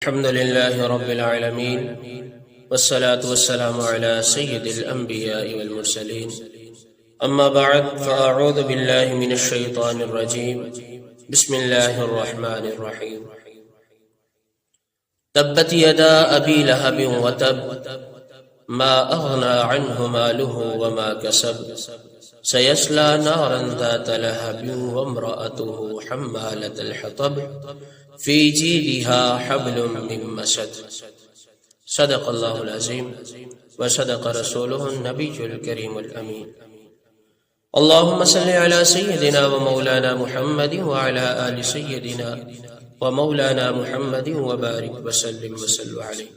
الحمد لله رب العالمين والصلاة والسلام على سيد الأنبياء والمرسلين أما بعد فأعوذ بالله من الشيطان الرجيم بسم الله الرحمن الرحيم تبت يدا أبي لهب وتب ما أغنى عنه ماله وما كسب سيصلى نارا ذات لهب وامرأته حمالة الحطب في جيدها حبل من مسد صدق الله العظيم وصدق رسوله النبي الكريم الأمين اللهم صل على سيدنا ومولانا محمد وعلى آل سيدنا ومولانا محمد وبارك وسلم وصلوا عليه.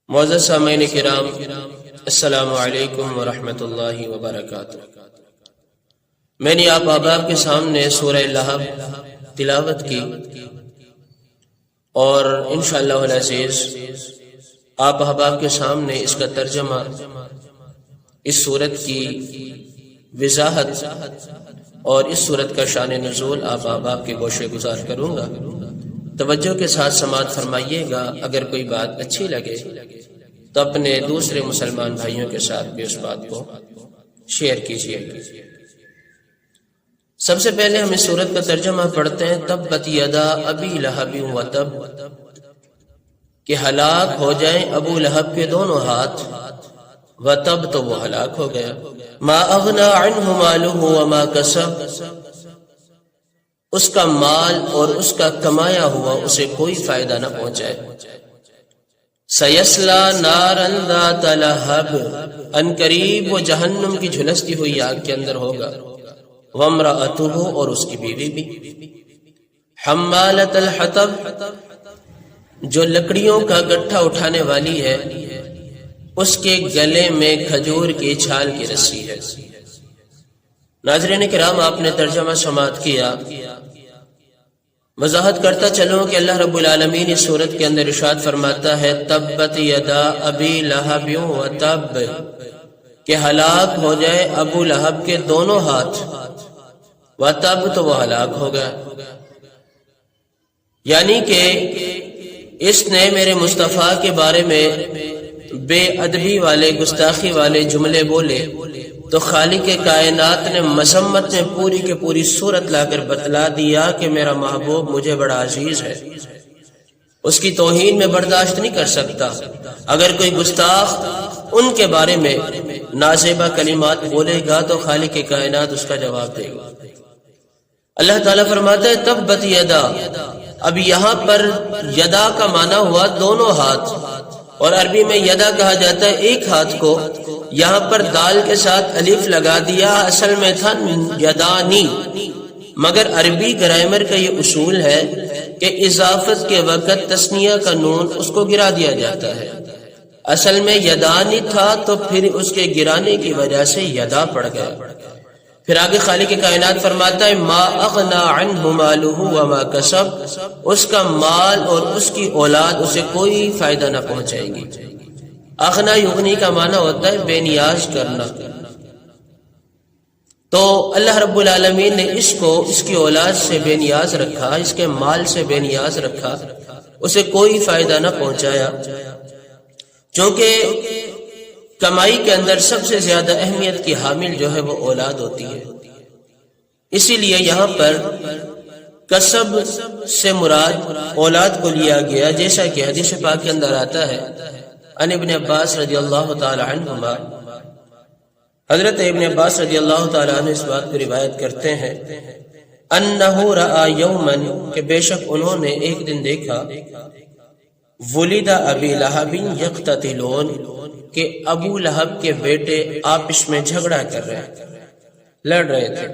معزز سامعین کرام، السلام علیکم ورحمۃ اللہ وبرکاتہ. میں نے آپ احباب کے سامنے سورہ لہب تلاوت کی اور انشاءاللہ العزیز آپ احباب کے سامنے اس کا ترجمہ، اس سورت کی وضاحت اور اس سورت کا شان نزول آپ احباب کے گوشے گزار کروں گا. توجہ کے ساتھ سماعت فرمائیے گا. اگر کوئی بات اچھی لگے تو اپنے دوسرے مسلمان بھائیوں کے ساتھ بھی اس بات کو شیئر کیجیے. سب سے پہلے ہم اس سورت کا ترجمہ پڑھتے ہیں. تبت یدا ابی لہب وتب، کہ ہلاک ہو جائیں ابو لہب کے دونوں ہاتھ، وتب تو وہ ہلاک ہو گیا. ما اغنا عنہ مالہ وما کسب، اس کا مال اور اس کا کمایا ہوا اسے کوئی فائدہ نہ پہنچائے. سیصلی نارا ذات لہب، ان قریب وہ جہنم کی جھلستی ہوئی آگ کے اندر ہوگا. وامرأتہ، اور اس کی بیوی بھی. حمالۃ الحطب، جو لکڑیوں کا گٹھا اٹھانے والی ہے، اس کے گلے میں کھجور کی چھال کی رسی ہے. ناظرین کرام، آپ نے ترجمہ سماعت کیا. وضاحت کرتا چلوں کہ اللہ رب العالمین اس سورت کے اندر ارشاد فرماتا ہے تبت یدا ابی لہب وتب، کہ ہلاک ہو جائے ابو لہب کے دونوں ہاتھ، وتب تو وہ ہلاک ہو گیا. یعنی کہ اس نے میرے مصطفیٰ کے بارے میں بے ادبی والے، گستاخی والے جملے بولے تو خالق کائنات نے مذمت میں پوری کے پوری صورت لا کر بتلا دیا کہ میرا محبوب مجھے بڑا عزیز ہے، اس کی توہین میں برداشت نہیں کر سکتا. اگر کوئی گستاخ ان کے بارے میں نازیبا کلمات بولے گا تو خالق کائنات اس کا جواب دے گا. اللہ تعالیٰ فرماتا ہے تبت یدا. اب یہاں پر یدا کا معنی ہوا دونوں ہاتھ، اور عربی میں یدا کہا جاتا ہے ایک ہاتھ کو. یہاں پر دال کے ساتھ الف لگا دیا، اصل میں تھا یدانی. مگر عربی گرامر کا یہ اصول ہے کہ اضافت کے وقت تثنیہ کا نون اس کو گرا دیا جاتا ہے. اصل میں یدانی تھا تو پھر اس کے گرانے کی وجہ سے یدا پڑ گیا. پھر آگے خالق کائنات فرماتا ہے ما اغنا عنہ مالہ وما کسب، اس کا مال اور اس کی اولاد اسے کوئی فائدہ نہ پہنچائے گی. اغنا یغنی کا معنی ہوتا ہے بے نیاز کرنا. تو اللہ رب العالمین نے اس کو اس کی اولاد سے بے نیاز رکھا، اس کے مال سے بے نیاز رکھا، اسے کوئی فائدہ نہ پہنچایا. چونکہ کمائی کے اندر سب سے زیادہ اہمیت کی حامل جو ہے وہ اولاد ہوتی ہے. اسی لیے یہاں پر کسب سے مراد اولاد کو لیا گیا، جیسا کہ حدیث پاک کے اندر آتا ہے ان ابن عباس رضی اللہ تعالی عنہما. حضرت ابن عباس رضی اللہ تعالی عنہ اس بات کو روایت کرتے ہیں انہ رأى یوما، کہ بے شک انہوں نے ایک دن دیکھا ولد ابی لہب یقتتلون، کہ ابو لہب کے بیٹے آپس میں جھگڑا کر رہے ہیں، لڑ رہے تھے.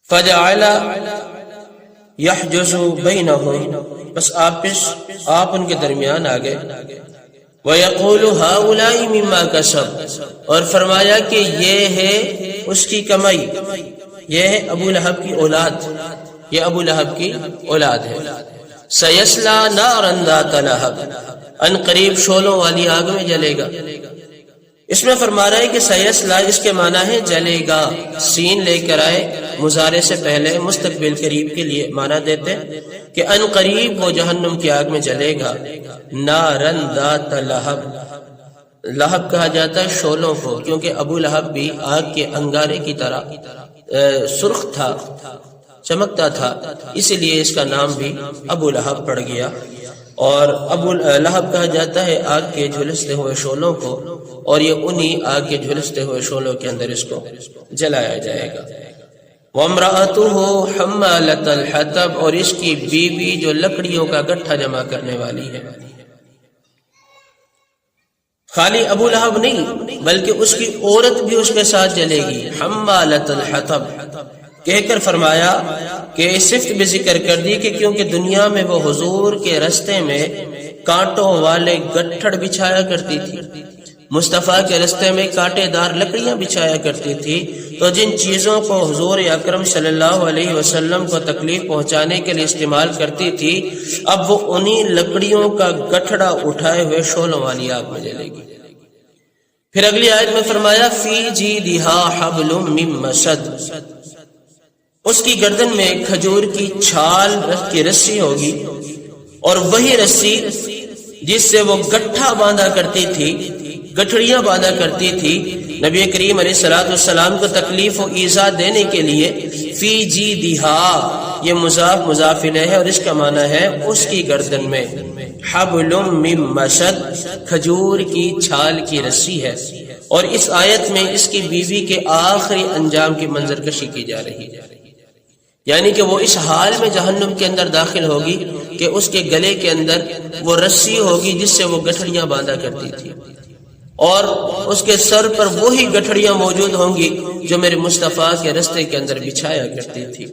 فجعل یحجز بینہم، بس آپ ان کے درمیان آ گئے. وَيَقُولُ هَؤُلَاءِ مِمَّا كَسَبْ، اور فرمایا کہ یہ ہے اس کی کمائی، یہ ہے ابو لہب کی اولاد، یہ ابو لہب کی اولاد ہے. سَيَصْلَى نَارًا ذَاتَ لَهَبٍ، ان قریب شعلوں والی آگ میں جلے گا. اس میں فرما رہا ہے کہ سیصلا اس کے معنی ہے جلے گا، سین لے کر آئے مضارع سے پہلے مستقبل قریب کے لیے معنی دیتے کہ ان قریب وہ جہنم کی آگ میں جلے گا۔ نارن ذات لہب، لہب کہا جاتا ہے شعلوں کو، کیونکہ ابو لہب بھی آگ کے انگارے کی طرح سرخ تھا، چمکتا تھا، اسی لیے اس کا نام بھی ابو لہب پڑ گیا۔ اور ابو لہب کہا جاتا ہے آگ کے جھلستے ہوئے شعلوں کو، اور یہ انہی آگ کے جھلستے ہوئے شعلوں کے اندر اس کو جلایا جائے گا۔ وَامْرَأَتُهُ حَمَّالَةَ الْحَطَبِ، اور اس کی بیوی جو لکڑیوں کا گٹھا جمع کرنے والی ہے۔ خالی ابو لہب نہیں بلکہ اس کی عورت بھی اس کے ساتھ جلے گی۔ حَمَّالَةَ الْحَطَبِ کہہ کر فرمایا کہ صفت بھی ذکر کر دی کہ کیونکہ دنیا میں وہ حضور کے رستے میں کانٹوں والے گٹھڑ بچھایا کرتی تھی، مصطفیٰ کے رستے میں کانٹے دار لکڑیاں بچھایا کرتی تھی، تو جن چیزوں کو حضور اکرم صلی اللہ علیہ وسلم کو تکلیف پہنچانے کے لیے استعمال کرتی تھی، اب وہ انہی لکڑیوں کا گٹھڑا اٹھائے ہوئے شعلوں والی آگ میں جلے گی۔ پھر اگلی آیت میں فرمایا فی جیدہا حبل من مسد، اس کی گردن میں کھجور کی چھال کی رسی ہوگی، اور وہی رسی جس سے وہ گٹھا باندھا کرتی تھی، گٹھڑیاں باندھا کرتی تھی نبی کریم علیہ الصلوۃ والسلام کو تکلیف و ایذا دینے کے لیے۔ فی جیدہا یہ مضاف مضاف الیہ ہے، اور اس کا معنی ہے اس کی گردن میں حبل من مسد، کھجور کی چھال کی رسی ہے۔ اور اس آیت میں اس کی بیوی کے آخری انجام کی منظر کشی کی جا رہی ہے، یعنی کہ وہ اس حال میں جہنم کے اندر داخل ہوگی کہ اس کے گلے کے اندر وہ رسی ہوگی جس سے وہ گٹھڑیاں باندھا کرتی تھی، اور اس کے سر پر وہی گٹھڑیاں موجود ہوں گی جو میرے مصطفیٰ کے رستے کے اندر بچھایا کرتی تھی۔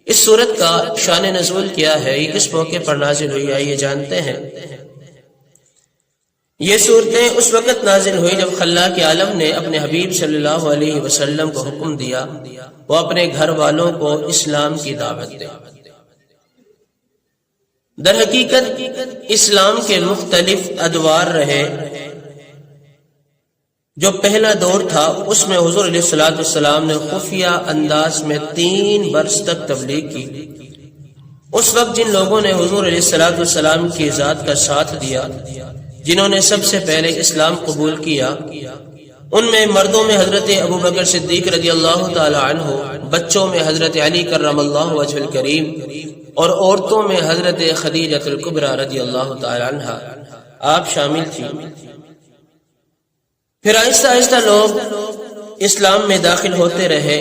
اس صورت کا شان نزول کیا ہے، یہ کس موقع پر نازل ہوئی، آئیے جانتے ہیں۔ یہ صورتیں اس وقت نازل ہوئی جب خلاق عالم نے اپنے حبیب صلی اللہ علیہ وسلم کو حکم دیا وہ اپنے گھر والوں کو اسلام کی دعوت دے۔ در حقیقت اسلام کے مختلف ادوار رہے۔ جو پہلا دور تھا اس میں حضور علیہ الصلوۃ والسلام نے خفیہ انداز میں 3 برس تک تبلیغ کی۔ اس وقت جن لوگوں نے حضور علیہ الصلوۃ والسلام کی ذات کا ساتھ دیا، جنہوں نے سب سے پہلے اسلام قبول کیا، ان میں مردوں میں حضرت ابو بکر صدیق رضی اللہ تعالی عنہ، بچوں میں حضرت علی کرم اللہ وجہ الکریم، اور عورتوں میں حضرت خدیجہ الکبریٰ رضی اللہ تعالی عنہ آپ شامل تھی۔ پھر آہستہ آہستہ لوگ اسلام میں داخل ہوتے رہے۔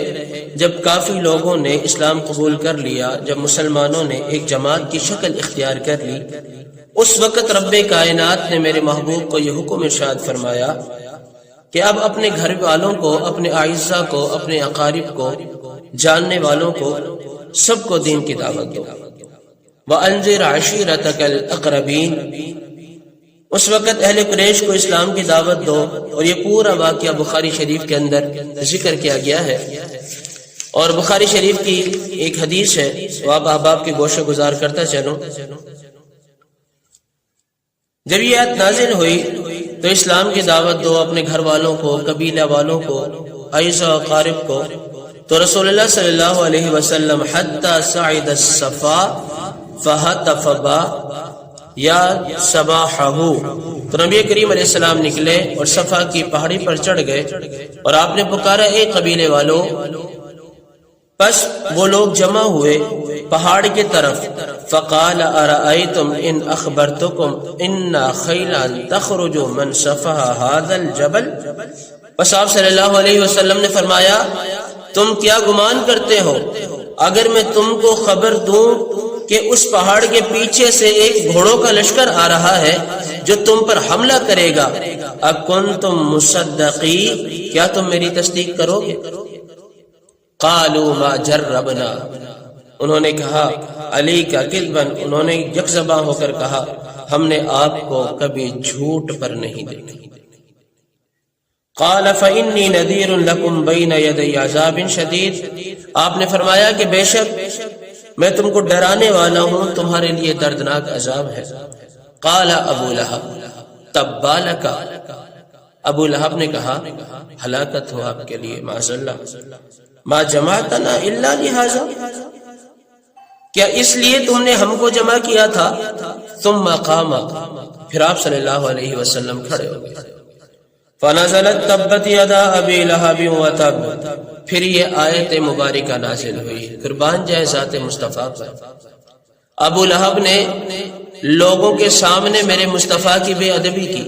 جب کافی لوگوں نے اسلام قبول کر لیا، جب مسلمانوں نے ایک جماعت کی شکل اختیار کر لی، اس وقت رب کائنات نے میرے محبوب کو یہ حکم ارشاد فرمایا کہ اب اپنے گھر والوں کو، اپنے اعزاء کو، اپنے اقارب کو، جاننے والوں کو، سب کو دین کی دعوت دو۔ وَأَنذِرْ عَشِيرَتَكَ الْأَقْرَبِينَ، اس وقت اہل قریش کو اسلام کی دعوت دو۔ اور یہ پورا واقعہ بخاری شریف کے اندر ذکر کیا گیا ہے، اور بخاری شریف کی ایک حدیث ہے، وہ آپ احباب کی گوشہ گزار کرتا چلوں۔ جب یہ آیت نازل ہوئی تو اسلام کی دعوت دو اپنے گھر والوں کو، قبیلہ والوں کو، اعزاء و اقارب کو، تو رسول اللہ صلی اللہ علیہ وسلم حتی صعد الصفا فہتف با یا صباحہ، تو نبی کریم علیہ السلام نکلے اور صفا کی پہاڑی پر چڑھ گئے اور آپ نے پکارا اے قبیلے والوں۔ پس وہ لوگ جمع ہوئے پہاڑ کی طرف۔ فقال ارأیتم ان اخبرتکم ان خیلا تخرج من صفح هذا الجبل، پس آپ صلی اللہ علیہ وسلم نے فرمایا تم کیا گمان کرتے ہو اگر میں تم کو خبر دوں کہ اس پہاڑ کے پیچھے سے ایک گھوڑوں کا لشکر آ رہا ہے جو تم پر حملہ کرے گا، اکنتم مصدقی، کیا تم میری تصدیق کرو گے؟ قالوا ما جربنا، انہوں نے کہا علی کا کذبن، انہوں نے یک زباں ہو کر کہا ہم نے آپ کو کبھی جھوٹ پر نہیں دیکھا۔ قال فإني نذير لكم بين يدي عذاب شديد، آپ نے فرمایا کہ بے شک میں تم کو ڈرانے والا ہوں، تمہارے لیے دردناک عذاب ہے۔ قال ابو لہب تبا لک، ابو لہب نے کہا ہلاکت ہو آپ کے لیے، معاذ اللہ، ما جمعتنا الا لہذا، کیا اس لیے تم نے ہم کو جمع کیا تھا؟ ثم قام، پھر آپ صلی اللہ علیہ وسلم کھڑے ہو گئے۔ فنزلت تبت یدا ابی لہب وتب، پھر یہ آیت مبارکہ نازل ہوئی، قربان جائے ذات مصطفیٰ پر۔ ابو لہب نے لوگوں کے سامنے میرے مصطفیٰ کی بے ادبی کی،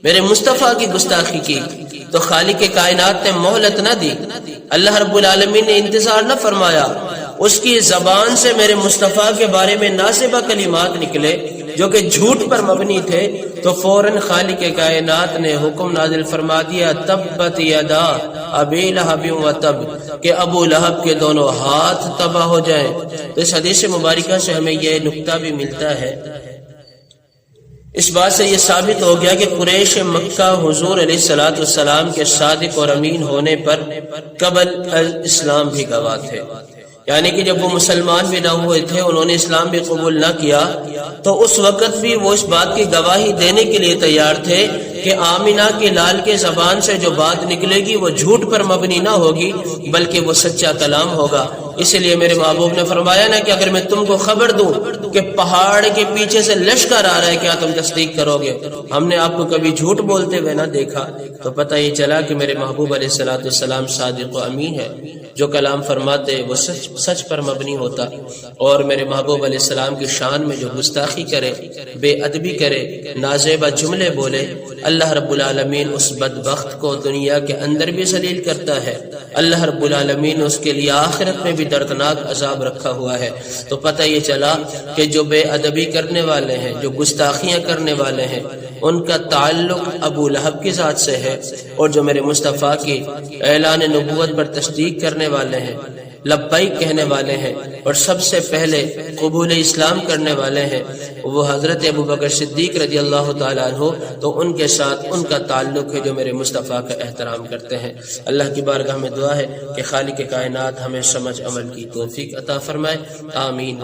میرے مصطفیٰ کی گستاخی کی، تو خالق کائنات نے مہلت نہ دی، اللہ رب العالمین نے انتظار نہ فرمایا، اس کی زبان سے میرے مصطفیٰ کے بارے میں ناسبہ کلمات نکلے جو کہ جھوٹ پر مبنی تھے، تو فوراً خالق کائنات نے حکم نازل فرما دیا تبت یدا ابی لہب وتب، کہ ابو لہب کے دونوں ہاتھ تباہ ہو جائیں۔ تو اس حدیث مبارکہ سے ہمیں یہ نکتہ بھی ملتا ہے، اس بات سے یہ ثابت ہو گیا کہ قریش مکہ حضور علیہ الصلوۃ والسلام کے صادق اور امین ہونے پر قبل الاسلام بھی گواہ تھے، یعنی کہ جب وہ مسلمان بھی نہ ہوئے تھے، انہوں نے اسلام بھی قبول نہ کیا، تو اس وقت بھی وہ اس بات کی گواہی دینے کے لیے تیار تھے کہ آمینہ کے لال کے زبان سے جو بات نکلے گی وہ جھوٹ پر مبنی نہ ہوگی بلکہ وہ سچا کلام ہوگا۔ اس لیے میرے محبوب نے فرمایا نا کہ اگر میں تم کو خبر دوں کہ پہاڑ کے پیچھے سے لشکر آ رہا ہے، کیا تم تصدیق کرو گے؟ ہم نے آپ کو کبھی جھوٹ بولتے ہوئے نہ دیکھا، تو پتہ یہ چلا کہ میرے محبوب علیہ الصلوۃ والسلام صادق و امین ہے، جو کلام فرماتے وہ سچ پر مبنی ہوتا۔ اور میرے محبوب علیہ السلام کی شان میں جو گستاخی کرے، بے ادبی کرے، نازیبہ جملے بولے، اللہ رب العالمین اس بدبخت کو دنیا کے اندر بھی ذلیل کرتا ہے، اللہ رب العالمین اس کے لیے آخرت میں بھی دردناک عذاب رکھا ہوا ہے۔ تو پتہ یہ چلا کہ جو بے ادبی کرنے والے ہیں، جو گستاخیاں کرنے والے ہیں، ان کا تعلق ابو لہب کی ذات سے ہے، اور جو میرے مصطفیٰ کی اعلان نبوت پر تصدیق کرنے والے ہیں، لبیک کہنے والے ہیں، اور سب سے پہلے قبول اسلام کرنے والے ہیں، وہ حضرت ابوبکر صدیق رضی اللہ تعالیٰ عنہ، تو ان کے ساتھ ان کا تعلق ہے جو میرے مصطفیٰ کا احترام کرتے ہیں۔ اللہ کی بارگاہ میں دعا ہے کہ خالق کائنات ہمیں سمجھ عمل کی توفیق عطا فرمائے، آمین۔